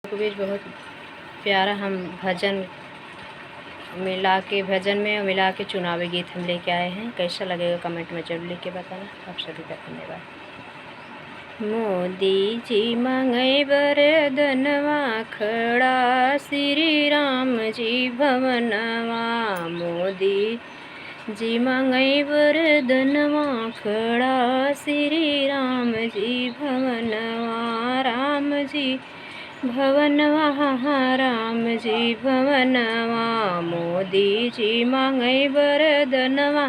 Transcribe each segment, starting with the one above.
के बीच बहुत प्यारा हम भजन भजन में मिला के चुनावी गीत हम लेके आए हैं। कैसा लगेगा कमेंट में जरूर लिख के बताना। आप सभी का धन्यवाद। मोदी जी मांगे वरदनवा खड़ा श्री राम जी भवनवा। मोदी जी मांगे वरदनवा खड़ा श्री राम जी भवनवा। राम जी भवनवा राम जी भवनवा। मोदी जी मांगे वरदनवा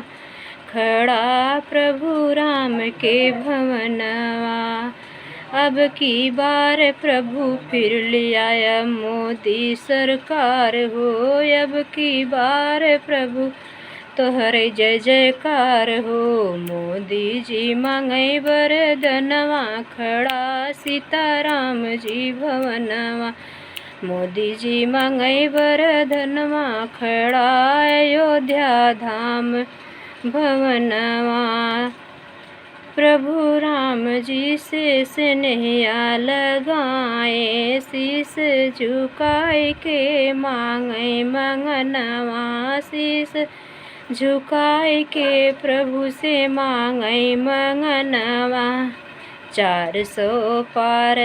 खड़ा प्रभु राम के भवनवा। अब की बार प्रभु फिर ले आया मोदी सरकार हो। अब की बार प्रभु तोहरे जय जयकार हो। मोदी जी मांगे वरदनवा खड़ा सीताराम जी भवनवा। मोदी जी मांगे वरदनवा खड़ा अयोध्या धाम भवनवा। प्रभु राम जी से स्नेहा लगाए शीस झुकाए के मांगे मंगनवा। शीस झुकाए के प्रभु से मांगे मंगनवा। 400 पार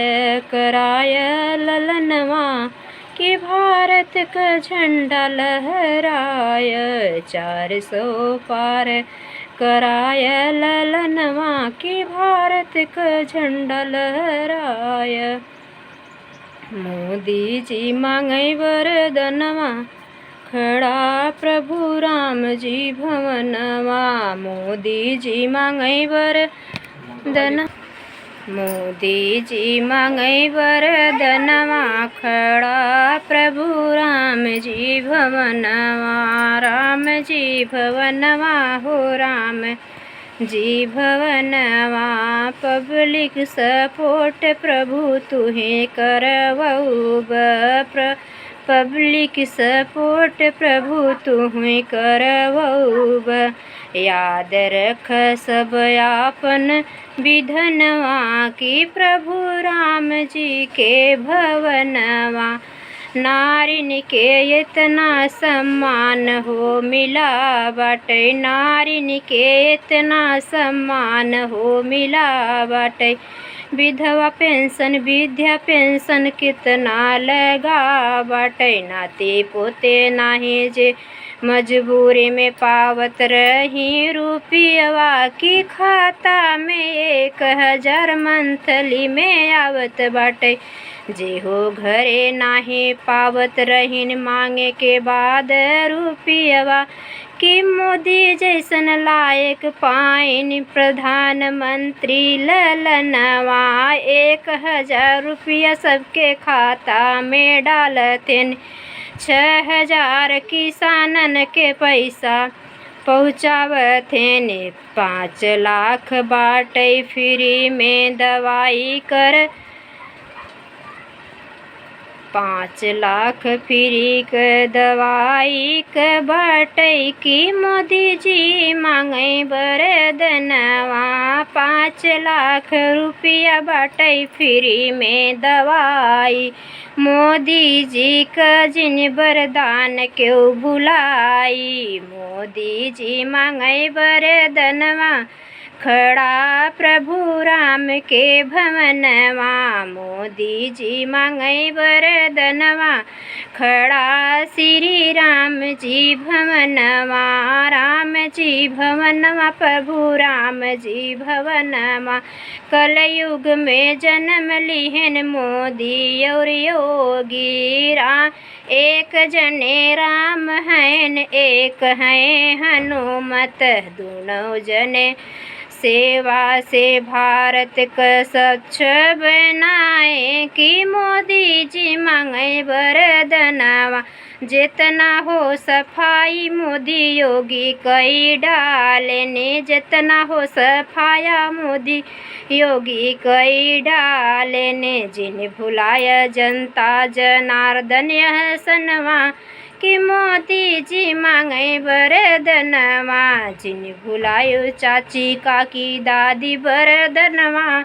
कराय ललनवा कि भारत का झंडा लहराय। 400 पार कराय ललनवा कि भारत का झंडा लहराय। मोदी जी मांगे वरदनवा खड़ा प्रभु राम जी भवनवा। मोदी जी मांगे वरदनवा। मोदी जी मांगे वरदनवा खड़ा प्रभु राम जी भवनवा। राम जी भवनवा हो राम जी भवनवा। पब्लिक सपोर्ट प्रभु तुहे करवऊब। पब्लिक सपोर्ट प्रभु तुहे करवऊब। याद रख सब आपन विधनवा कि प्रभु राम जी के भवनवा। नारिन के इतना सम्मान हो मिला बाटे। नारिन के इतना सम्मान हो मिला बाटे। विधवा पेंशन विद्या पेंशन कितना लगा बाटे। नाते पोते नाही जे मजबूरी में पावत रही रुपया की खाता में 1000 मंथली में आवत बाटे। जे हो घरे नाही पावत रहीन मांगे के बाद रुपया कि मोदी जैसन लायक पाइन प्रधानमंत्री ललनवा। 1000 रुपया सबके खाता में डालतेन। 6000 किसानन के पैसा पहुँचावतेन। 5 लाख बाटे फ्री में दवाई कर। 5 लाख फ्री के दवाई के बाटे कि मोदी जी मांगे वरदनवा। 5 लाख रुपया बाटे फ्री में दवाई। मोदी जी का जिन वरदान क्यों भुलाई। मोदी जी मांगे वरदनवा खड़ा प्रभु राम के भवनवा। मोदी जी मांगे वरदनवा खड़ा श्री राम जी भवनवा। राम जी भवनवा प्रभु राम जी भवनवा। कलयुग में जन्म लिहन मोदी और योगी। एक जने राम हैं एक हैं हनुमत। दोनों जने सेवा से भारत का स्वच्छ बनाए कि मोदी जी मांगे वरदनवा। जितना हो सफाई मोदी योगी कई डालेने, जितना हो सफाया मोदी योगी कई डालेने। जिन भुलाया जनता जनार्दन यह सनवा, कि मोदी जी मांगे वरदनवा। जिन भुलायो चाची काकी दादी वरदनवा,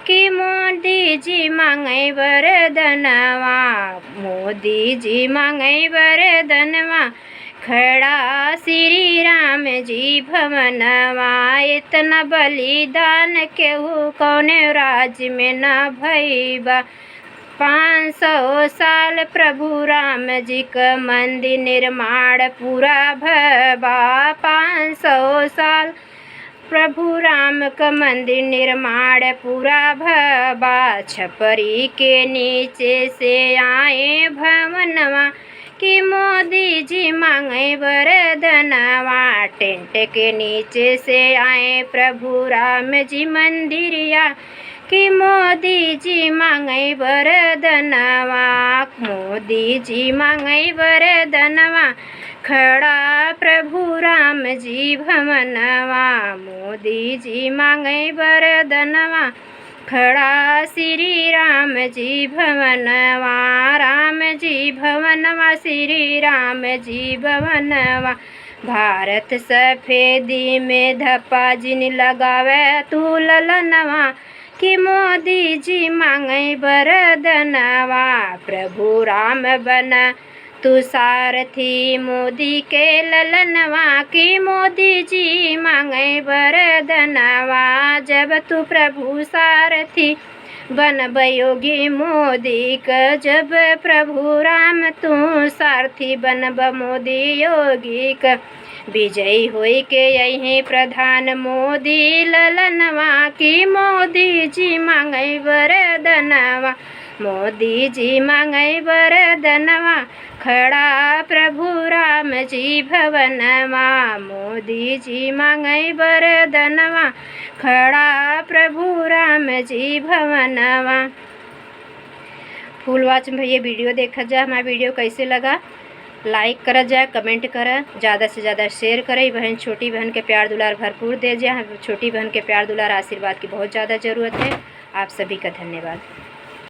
कि मोदी जी मांगे वरदनवा। मोदी जी मांगे वरदनवा, खड़ा श्री राम जी भवनवा। इतना बलिदान केहू कौने राज्य में न भइबा। 500 साल प्रभु राम जी का मंदिर निर्माण पूरा भबा। 500 साल प्रभु राम का मंदिर निर्माण पूरा भबा। छपरी के नीचे से आए भवनवा, कि मोदी जी मांगे वरदनवा। टेंट के नीचे से आए प्रभु राम जी मंदिरिया, कि मोदी जी मांगे वरदनवा। मोदी जी मांगे वरदनवा, खड़ा प्रभु राम जी भवनवा। मोदी जी मांगे वरदनवा, खड़ा श्री राम जी भवनवा। राम जी भवनवा, श्री राम जी भवनवा। भारत सफेदी में धप्पा जिन लगावे तू ललनवा, कि मोदी जी मांगे वरदनवा। प्रभु राम बना तू सारथी मोदी के ललनवा, कि मोदी जी मांगे वरदनवा। जब तू प्रभु सारथी बनब योगी मोदी का, जब प्रभु राम तू सारथी बनब मोदी योगी का। विजयी होई के यही प्रधान मोदी ललनवा, कि मोदी जी मांगे वरदनवा। मोदी जी मांगे वरदनवा, खड़ा प्रभु राम जी भवनवा। मोदी जी मांगे वरदनवा, खड़ा प्रभु राम जी भवनवा। फुल वॉच में भैया वीडियो देखा जाए, हमारा वीडियो कैसे लगा लाइक करा जाए, कमेंट करा, ज़्यादा से ज़्यादा शेयर करें। बहन छोटी बहन के प्यार दुलार भरपूर दे जाए। छोटी बहन के प्यार दुलार आशीर्वाद की बहुत ज़्यादा ज़रूरत है। आप सभी का धन्यवाद।